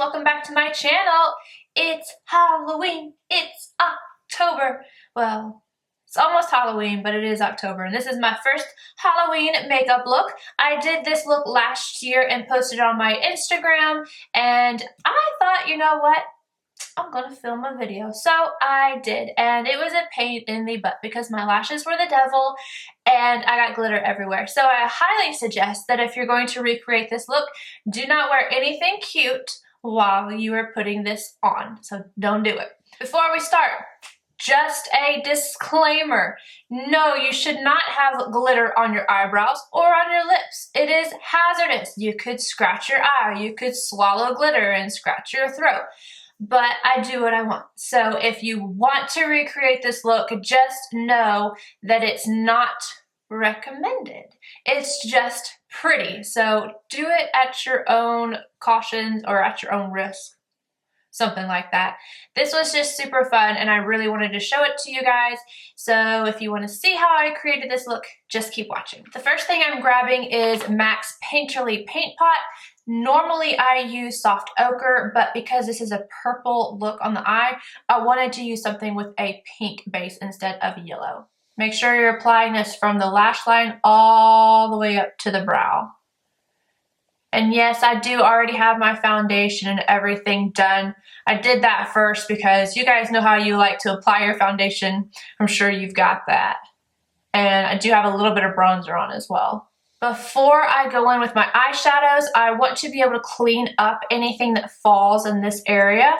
welcome back to my channel. It's Halloween, it's October. Well, it's almost Halloween, but it is October, and this is my first Halloween makeup look. I did this look last year and posted it on my Instagram, and I thought, you know what? I'm gonna film a video. So I did, and it was a pain in the butt because my lashes were the devil and I got glitter everywhere. So I highly suggest that if you're going to recreate this look, do not wear anything cute while you are putting this on. So don't do it. Before we start, just a disclaimer. No, you should not have glitter on your eyebrows or on your lips. It is hazardous. You could scratch your eye, you could swallow glitter and scratch your throat. But I do what I want. So if you want to recreate this look, just know that it's not recommended. It's just pretty. So do it at your own caution or at your own risk. Something like that. This was just super fun and I really wanted to show it to you guys. So if you want to see how I created this look, just keep watching. The first thing I'm grabbing is MAC's Painterly Paint Pot. Normally I use soft ochre, but because this is a purple look on the eye, I wanted to use something with a pink base instead of yellow. Make sure you're applying this from the lash line all the way up to the brow. And yes, I do already have my foundation and everything done. I did that first because you guys know how you like to apply your foundation. I'm sure you've got that. And I do have a little bit of bronzer on as well. Before I go in with my eyeshadows, I want to be able to clean up anything that falls in this area.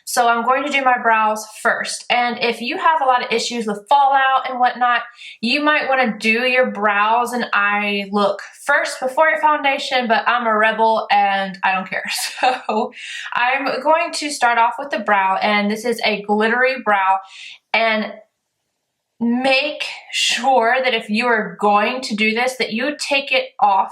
So I'm going to do my brows first. And if you have a lot of issues with fallout and whatnot, you might want to do your brows and eye look first before your foundation, but I'm a rebel and I don't care. So I'm going to start off with the brow, and this is a glittery brow. And make sure that if you are going to do this, that you take it off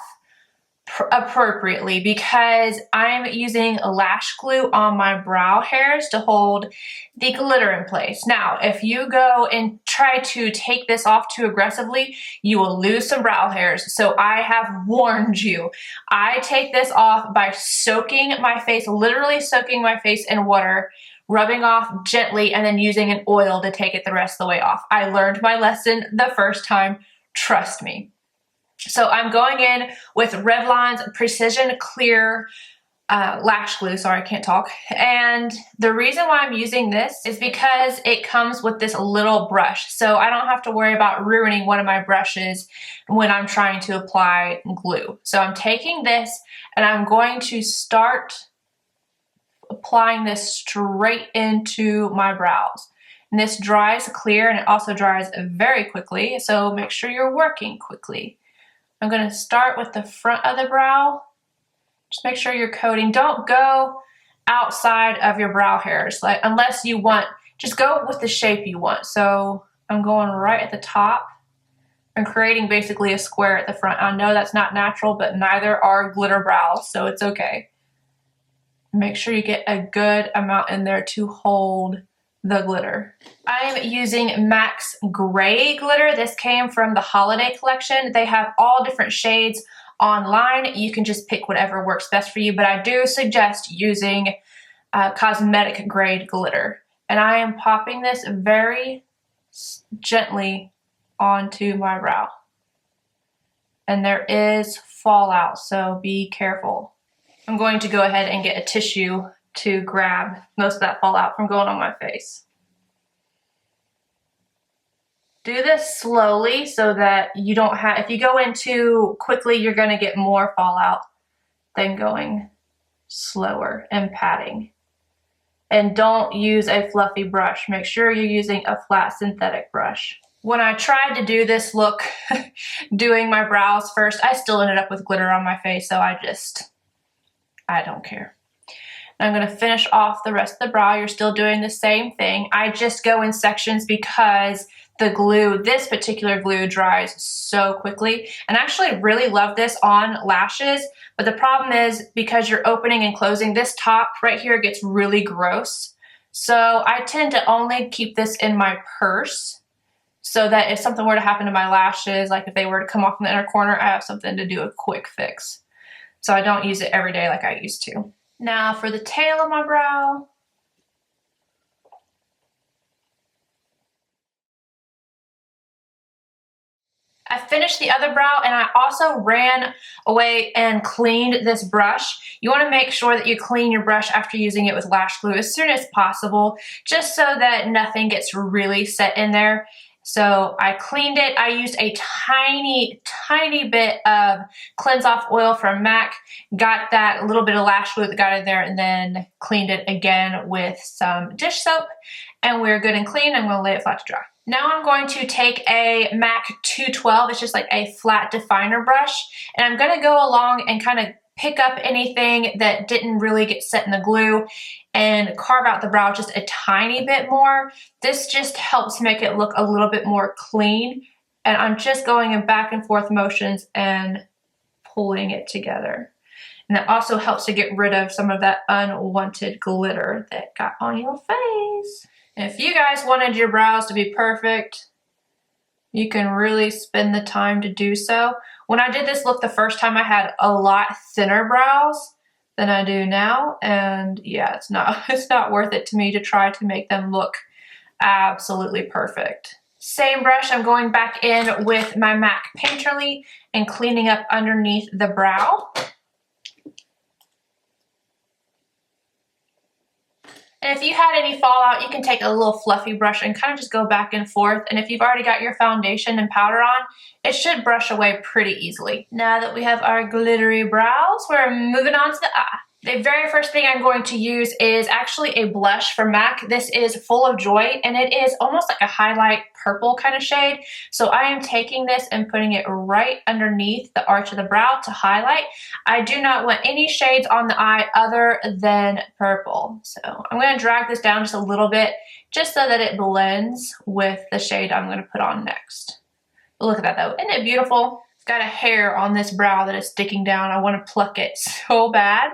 appropriately, because I'm using lash glue on my brow hairs to hold the glitter in place. Now, if you go and try to take this off too aggressively, you will lose some brow hairs. So I have warned you. I take this off by soaking my face, literally soaking my face in water, rubbing off gently, and then using an oil to take it the rest of the way off. I learned my lesson the first time, trust me. So I'm going in with Revlon's Precision Clear lash glue. Sorry, I can't talk. And the reason why I'm using this is because it comes with this little brush. So I don't have to worry about ruining one of my brushes when I'm trying to apply glue. So I'm taking this and I'm going to start applying this straight into my brows. And this dries clear, and it also dries very quickly. So make sure you're working quickly. I'm going to start with the front of the brow. Just make sure you're coating. Don't go outside of your brow hairs, like, unless you want, just go with the shape you want. So I'm going right at the top. I'm creating basically a square at the front. I know that's not natural, but neither are glitter brows, so it's okay. Make sure you get a good amount in there to hold the glitter. I'm using MAC's Gray glitter. This came from the holiday collection. They have all different shades online. You can just pick whatever works best for you, but I do suggest using cosmetic grade glitter. And I am popping this very gently onto my brow. And there is fallout, so be careful. I'm going to go ahead and get a tissue to grab most of that fallout from going on my face. Do this slowly so that you don't have, if you go in too quickly, you're going to get more fallout than going slower and patting. And don't use a fluffy brush. Make sure you're using a flat synthetic brush. When I tried to do this look, doing my brows first, I still ended up with glitter on my face, so I don't care. I'm going to finish off the rest of the brow. You're still doing the same thing. I just go in sections because the glue, this particular glue, dries so quickly. And I actually really love this on lashes, but the problem is because you're opening and closing, this top right here gets really gross. So I tend to only keep this in my purse so that if something were to happen to my lashes, like if they were to come off in the inner corner, I have something to do a quick fix. So I don't use it every day like I used to. Now for the tail of my brow. I finished the other brow and I also ran away and cleaned this brush. You want to make sure that you clean your brush after using it with lash glue as soon as possible, just so that nothing gets really set in there. So I cleaned it. I used a tiny bit of cleanse off oil from MAC, got that little bit of lash glue that got in there, and then cleaned it again with some dish soap. And we're good and clean. I'm going to lay it flat to dry. Now I'm going to take a MAC 212, it's just like a flat definer brush, and I'm going to go along and kind of pick up anything that didn't really get set in the glue and carve out the brow just a tiny bit more. This just helps make it look a little bit more clean, and I'm just going in back and forth motions and pulling it together. And that also helps to get rid of some of that unwanted glitter that got on your face. If you guys wanted your brows to be perfect, you can really spend the time to do so. When I did this look the first time, I had a lot thinner brows than I do now, and yeah, it's not worth it to me to try to make them look absolutely perfect. Same brush, I'm going back in with my MAC Painterly and cleaning up underneath the brow. And if you had any fallout, you can take a little fluffy brush and kind of just go back and forth. And if you've already got your foundation and powder on, it should brush away pretty easily. Now that we have our glittery brows, we're moving on to the eye. The very first thing I'm going to use is actually a blush from MAC. This is Full of Joy, and it is almost like a highlight purple kind of shade. So I am taking this and putting it right underneath the arch of the brow to highlight. I do not want any shades on the eye other than purple. So I'm going to drag this down just a little bit just so that it blends with the shade I'm going to put on next. But look at that though. Isn't it beautiful? Got a hair on this brow that is sticking down. I want to pluck it so bad.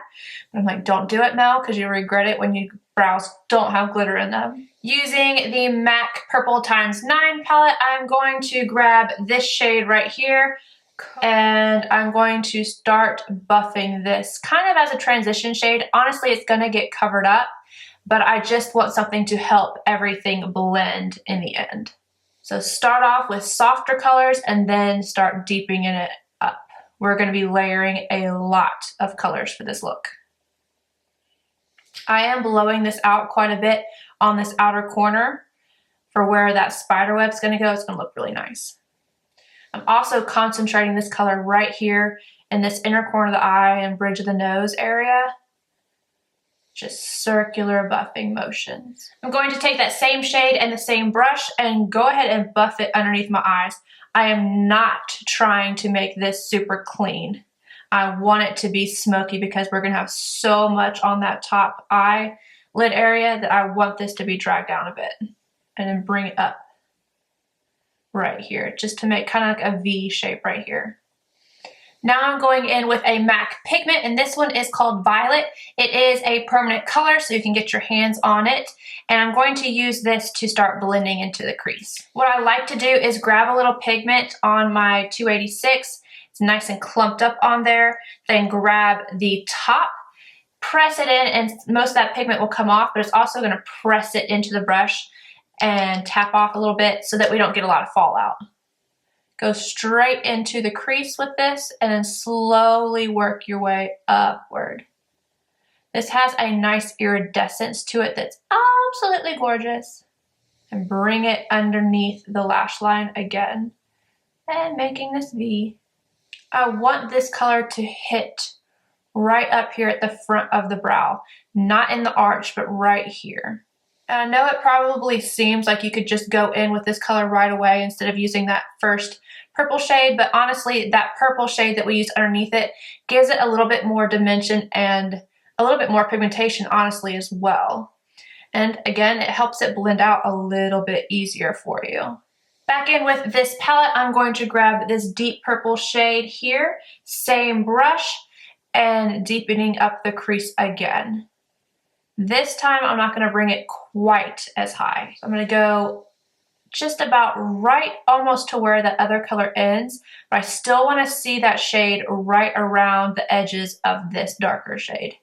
I'm like, don't do it, Mel, because you'll regret it when your brows don't have glitter in them. Using the MAC Purple x9 palette, I'm going to grab this shade right here, and I'm going to start buffing this kind of as a transition shade. Honestly, it's going to get covered up, but I just want something to help everything blend in the end. So start off with softer colors and then start deepening it up. We're going to be layering a lot of colors for this look. I am blowing this out quite a bit on this outer corner for where that spider web's going to go. It's going to look really nice. I'm also concentrating this color right here in this inner corner of the eye and bridge of the nose area. Just circular buffing motions. I'm going to take that same shade and the same brush and go ahead and buff it underneath my eyes. I am not trying to make this super clean. I want it to be smoky because we're going to have so much on that top eyelid area that I want this to be dragged down a bit. And then bring it up right here just to make kind of like a V shape right here. Now I'm going in with a MAC Pigment, and this one is called Violet. It is a permanent color, so you can get your hands on it. And I'm going to use this to start blending into the crease. What I like to do is grab a little pigment on my 286. It's nice and clumped up on there. Then grab the top, press it in, and most of that pigment will come off, but it's also going to press it into the brush and tap off a little bit so that we don't get a lot of fallout. Go straight into the crease with this and then slowly work your way upward. This has a nice iridescence to it that's absolutely gorgeous. And bring it underneath the lash line again and making this V. I want this color to hit right up here at the front of the brow, not in the arch, but right here. And I know it probably seems like you could just go in with this color right away instead of using that first purple shade, but honestly, that purple shade that we used underneath it gives it a little bit more dimension and a little bit more pigmentation, honestly, as well. And again, it helps it blend out a little bit easier for you. Back in with this palette, I'm going to grab this deep purple shade here, same brush, and deepening up the crease again. This time, I'm not going to bring it quite as high. I'm going to go just about right almost to where the other color ends, but I still want to see that shade right around the edges of this darker shade.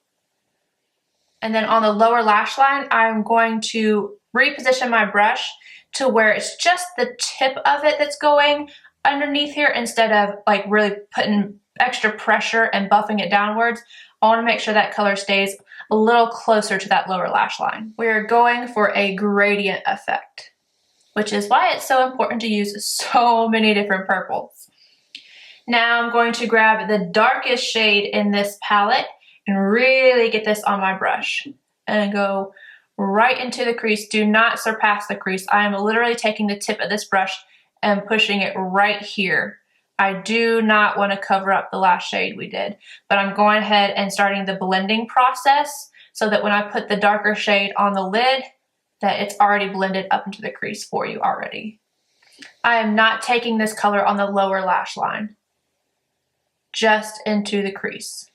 And then on the lower lash line, I'm going to reposition my brush to where it's just the tip of it that's going underneath here instead of like really putting extra pressure and buffing it downwards. I want to make sure that color stays a little closer to that lower lash line. We're going for a gradient effect, which is why it's so important to use so many different purples. Now I'm going to grab the darkest shade in this palette and really get this on my brush and go right into the crease. Do not surpass the crease. I am literally taking the tip of this brush and pushing it right here. I do not want to cover up the last shade we did, but I'm going ahead and starting the blending process so that when I put the darker shade on the lid, that it's already blended up into the crease for you already. I am not taking this color on the lower lash line, just into the crease.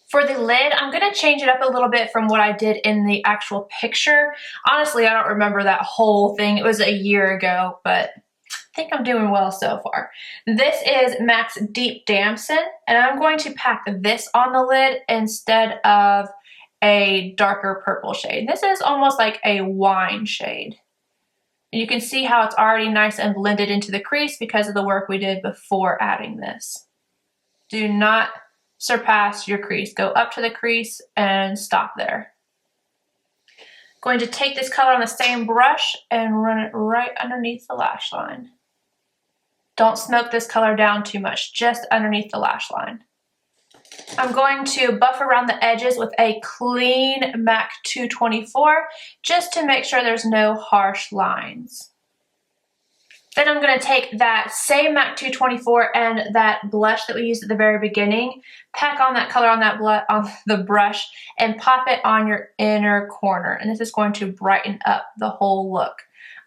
For the lid, I'm going to change it up a little bit from what I did in the actual picture. Honestly, I don't remember that whole thing. It was a year ago, but I think I'm doing well so far. This is MAC's Deep Damson, and I'm going to pack this on the lid instead of a darker purple shade. This is almost like a wine shade. And you can see how it's already nice and blended into the crease because of the work we did before adding this. Do not surpass your crease. Go up to the crease and stop there. Going to take this color on the same brush and run it right underneath the lash line. Don't smoke this color down too much, just underneath the lash line. I'm going to buff around the edges with a clean MAC 224 just to make sure there's no harsh lines. Then I'm going to take that same MAC 224 and that blush that we used at the very beginning, pack on that color on the brush, and pop it on your inner corner. And this is going to brighten up the whole look.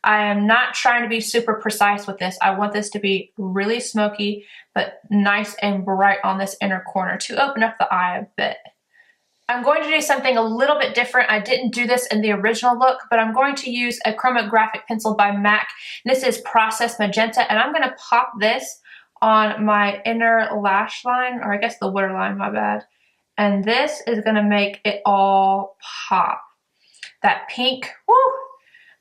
I am not trying to be super precise with this. I want this to be really smoky, but nice and bright on this inner corner to open up the eye a bit. I'm going to do something a little bit different. I didn't do this in the original look, but I'm going to use a Chromagraphic pencil by MAC. This is Process Magenta, and I'm going to pop this on my inner lash line, or I guess the waterline, my bad. And this is going to make it all pop. That pink, woo!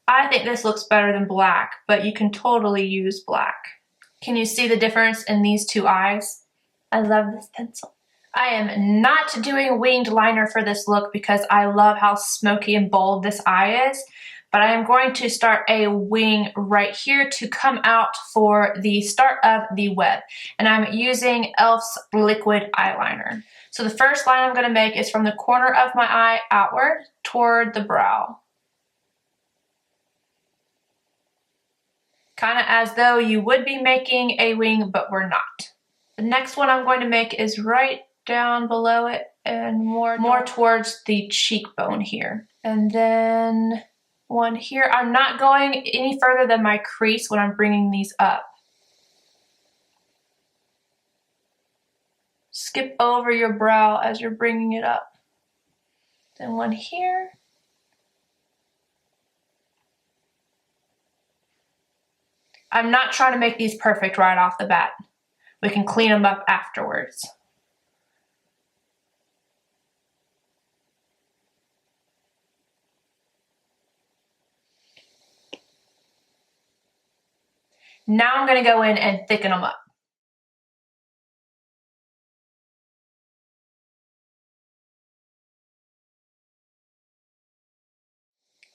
I think this looks better than black, but you can totally use black. Can you see the difference in these two eyes? I love this pencil. I am not doing winged liner for this look because I love how smoky and bold this eye is, but I am going to start a wing right here to come out for the start of the web. And I'm using e.l.f.'s liquid eyeliner. So the first line I'm going to make is from the corner of my eye outward toward the brow. Kind of as though you would be making a wing, but we're not. The next one I'm going to make is right down below it and more towards the cheekbone here. And then one here. I'm not going any further than my crease when I'm bringing these up. Skip over your brow as you're bringing it up. Then one here. I'm not trying to make these perfect right off the bat. We can clean them up afterwards. Now I'm going to go in and thicken them up.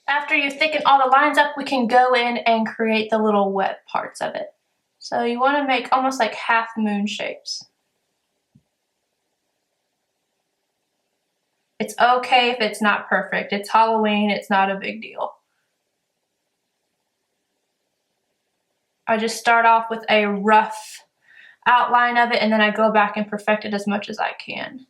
After you thicken all the lines up, we can go in and create the little web parts of it. So you want to make almost like half moon shapes. It's okay if it's not perfect. It's Halloween, it's not a big deal. I just start off with a rough outline of it and then I go back and perfect it as much as I can.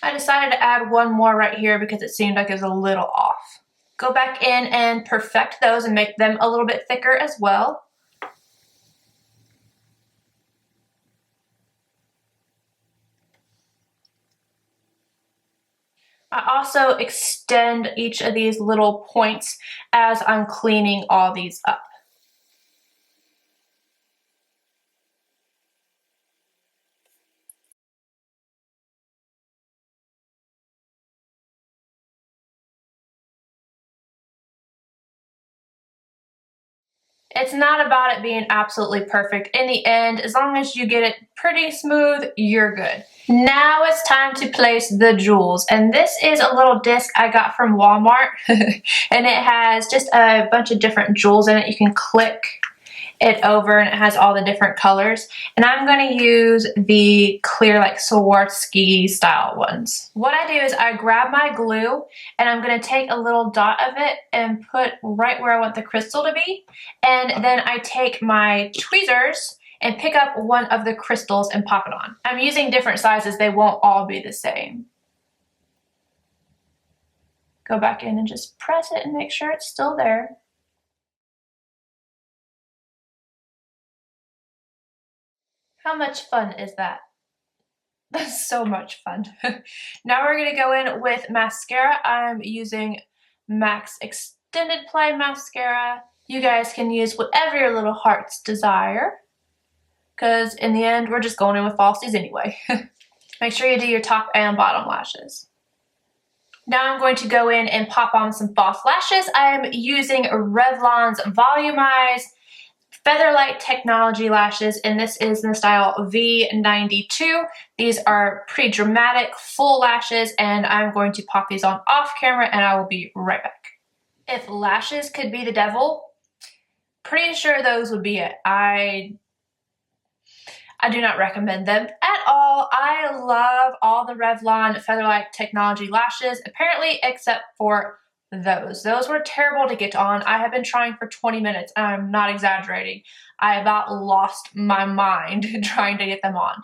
I decided to add one more right here because it seemed like it was a little off. Go back in and perfect those and make them a little bit thicker as well. I also extend each of these little points as I'm cleaning all these up. It's not about it being absolutely perfect. In the end, as long as you get it pretty smooth, you're good. Now it's time to place the jewels. And this is a little disc I got from Walmart. And it has just a bunch of different jewels in it. You can click it over and it has all the different colors. And I'm going to use the clear like Swarovski style ones. What I do is I grab my glue and I'm going to take a little dot of it and put right where I want the crystal to be. And then I take my tweezers and pick up one of the crystals and pop it on. I'm using different sizes. They won't all be the same. Go back in and just press it and make sure it's still there. How much fun is that? That's so much fun. Now we're going to go in with mascara. I'm using MAC's Extended Play Mascara. You guys can use whatever your little hearts desire, because in the end, we're just going in with falsies anyway. Make sure you do your top and bottom lashes. Now I'm going to go in and pop on some false lashes. I'm using Revlon's Volumized Featherlight Technology lashes, and this is in the style V92. These are pretty dramatic, full lashes, and I'm going to pop these on off camera, and I will be right back. If lashes could be the devil, pretty sure those would be it. I do not recommend them at all. I love all the Revlon Featherlight Technology lashes, apparently except for those. Those were terrible to get on. I have been trying for 20 minutes and I'm not exaggerating. I about lost my mind trying to get them on.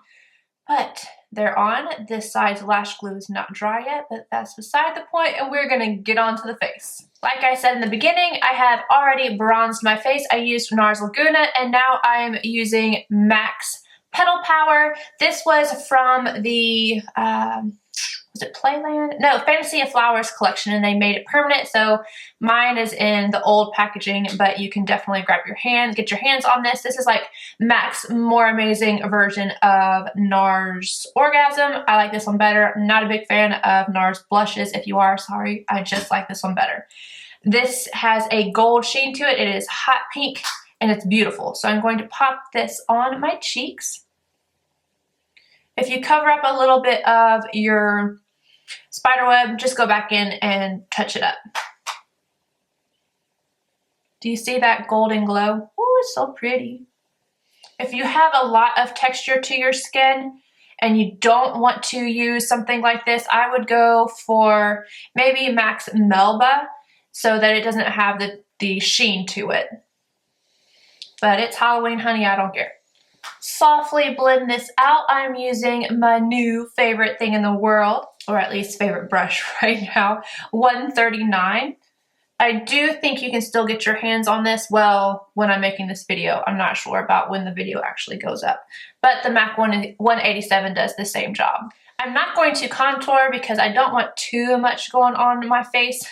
But they're on. This side's lash glue is not dry yet, but that's beside the point, and we're gonna get onto the face. Like I said in the beginning, I have already bronzed my face. I used NARS Laguna, and now I'm using MAC's Petal Power. This was from the was it Playland? No, Fantasy of Flowers collection, and they made it permanent. So mine is in the old packaging, but you can definitely get your hands on this. This is like MAC's more amazing version of NARS Orgasm. I like this one better. I'm not a big fan of NARS blushes. If you are, sorry, I just like this one better. This has a gold sheen to it. It is hot pink and it's beautiful. So I'm going to pop this on my cheeks. If you cover up a little bit of your spider web, just go back in and touch it up. Do you see that golden glow? Oh, it's so pretty. If you have a lot of texture to your skin and you don't want to use something like this, I would go for maybe MAC's Melba so that it doesn't have the sheen to it. But it's Halloween, honey, I don't care. Softly blend this out. I'm using my new favorite thing in the world, or at least favorite brush right now, 139. I do think you can still get your hands on this, well, when I'm making this video. I'm not sure about when the video actually goes up, but the MAC 187 does the same job. I'm not going to contour because I don't want too much going on in my face,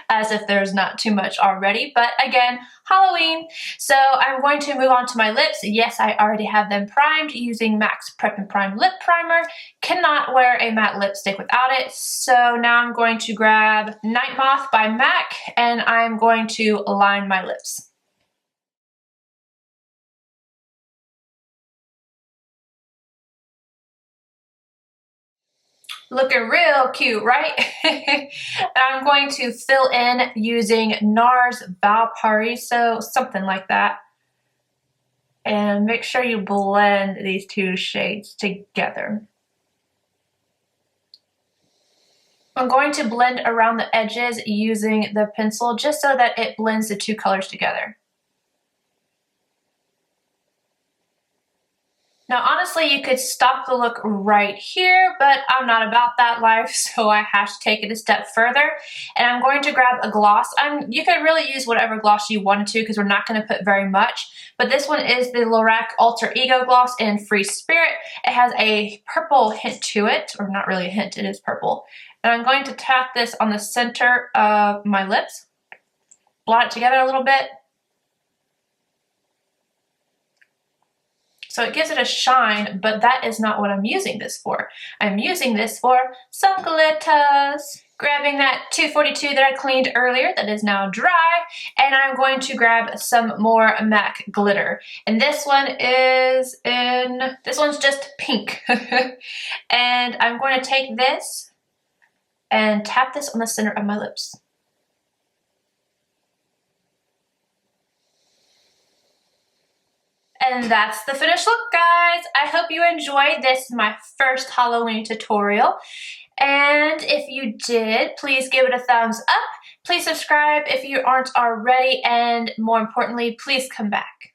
as if there's not too much already. But again, Halloween. So I'm going to move on to my lips. Yes, I already have them primed using MAC's Prep and Prime Lip Primer. Cannot wear a matte lipstick without it. So now I'm going to grab Nightmoth by MAC and I'm going to line my lips. Looking real cute, right? I'm going to fill in using NARS Valparaiso, something like that. And make sure you blend these two shades together. I'm going to blend around the edges using the pencil just so that it blends the two colors together. Now, honestly, you could stop the look right here, but I'm not about that life, so I have to take it a step further. And I'm going to grab a gloss. You could really use whatever gloss you wanted to because we're not going to put very much. But this one is the LORAC Alter Ego Gloss in Free Spirit. It has a purple hint to it, or not really a hint, it is purple. And I'm going to tap this on the center of my lips, blot it together a little bit. So it gives it a shine, but that is not what I'm using this for. I'm using this for some glitters. Grabbing that 242 that I cleaned earlier that is now dry, and I'm going to grab some more MAC glitter. And this one's just pink. And I'm going to take this and tap this on the center of my lips. And that's the finished look, guys. I hope you enjoyed this, my first Halloween tutorial. And if you did, please give it a thumbs up. Please subscribe if you aren't already. And more importantly, please come back.